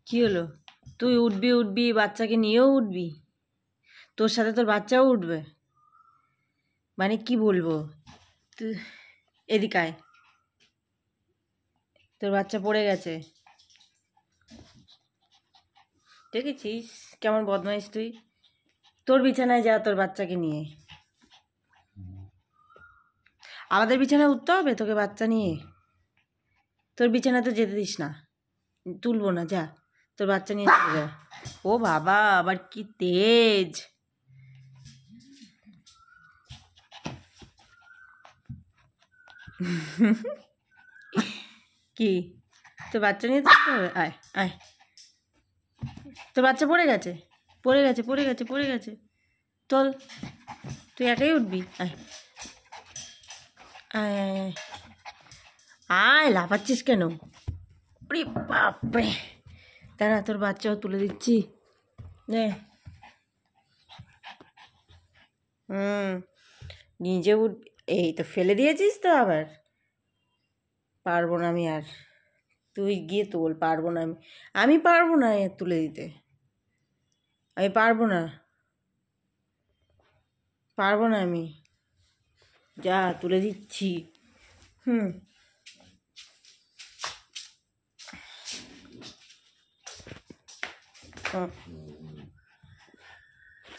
কি হলো? তুই উঠবি উঠবি, বাচ্চাকে নিয়েও উঠবি? তোর সাথে তোর বাচ্চাও উঠবে? মানে কি বলবো? তুই এদিকে আয়, তোর বাচ্চা পড়ে গেছে। দেখেছিস কেমন বদমাইশ তুই? তোর বিছানায় যা তোর বাচ্চাকে নিয়ে। আমাদের বিছানায় উঠতে হবে তোকে বাচ্চা নিয়ে? তোর বিছানায় তো যেতে দিস না, তুলবো না, যা তোর বাচ্চা নিয়ে চলে যা। ও বাবা, আবার কি তেজ! কি তোর বাচ্চা নিয়ে যেতে হবে? আয় আয়, তোর বাচ্চা পড়ে গেছে, পড়ে গেছে, পড়ে গেছে, পড়ে গেছে। চল, তুই একাই উঠবি। আয় আয় আয় আয়, আয়, লাফাচ্ছিস কেন? ওরে বাপরে, দাঁড়া তোর বাচ্চাও তুলে দিচ্ছি। নে। নিজে উঠ। এই তো ফেলে দিয়েছিস তো আবার। পারবো না আমি আর, তুই গিয়ে তোল, পারবো না আমি, আমি পারবো না এ তুলে দিতে, আমি পারবো না, পারবো না আমি, যা তুলে দিচ্ছি। হুম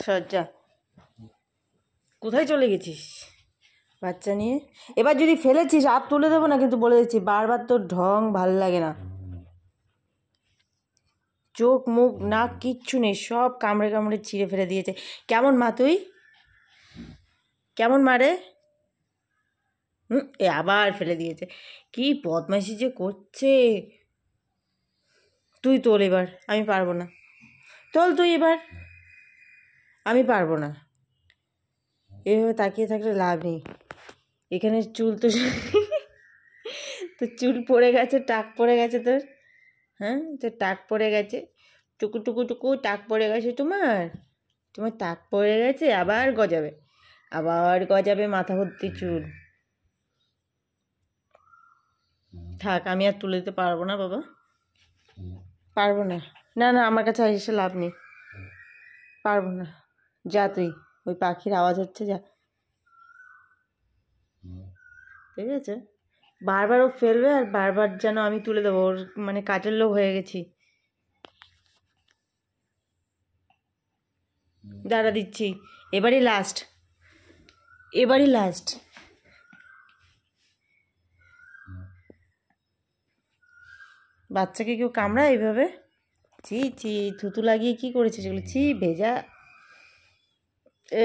সর যা। কোথায় চলে গেছিস বাচ্চা নিয়ে? এবার যদি ফেলেছিস আর তুলে দেবো না কিন্তু, বলে দিচ্ছি, বারবার তোর ঢং ভাল লাগে না। চোখ মুখ নাক কিচ্ছু নেই, সব কামড়ে কামড়ে ছিঁড়ে ফেলে দিয়েছে। কেমন মা তুই? কেমন মা রে? এ আবার ফেলে দিয়েছে। কি বদমাইশি যে করছে। তুই তোল এবার, আমি পারবো না। তোল তুই এবার, আমি পারবো না। এভাবে তাকিয়ে থাকলে লাভ নেই। এখানে চুল তো তোর চুল পড়ে গেছে, টাক পড়ে গেছে তোর। হ্যাঁ, তোর টাক পড়ে গেছে, টুকু টুকু টুকু টাক পড়ে গেছে তোমার। তোমার টাক পড়ে গেছে, আবার গজাবে, আবার গজাবে, মাথা ভর্তি চুল। থাক, আমি আর তুলে দিতে পারবো না বাবা, পারবো না। না না, আমার কাছে এসে লাভ নেই, পারবো না। যা তুই, ওই পাখির আওয়াজ হচ্ছে, যা। ঠিক আছে, বারবার ও ফেলবে আর বারবার যেন আমি তুলে দেবো, ওর মানে কাজের লোক হয়ে গেছি। দাঁড়া দিচ্ছি, এবারই লাস্ট, এবারই লাস্ট। বাচ্চাকে কেউ কামড়ায় এইভাবে? ছি ছি, থুতু লাগিয়ে কি করেছিস এগুলো? ছি, ভেজা।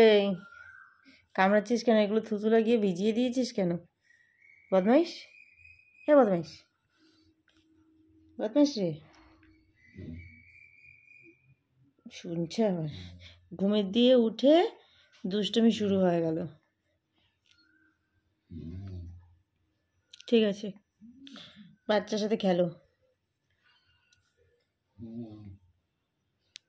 এই কামড়াচ্ছিস কেন? এগুলো থুতু লাগিয়ে ভিজিয়ে দিয়েছিস কেন? বদমাইশ, হ্যাঁ বদমাইশ, বদমাইশ রে। শুনছে আবার, ঘুমের দিয়ে উঠে দুষ্টুমি শুরু হয়ে গেল। ঠিক আছে, বাচ্চার সাথে খেলো।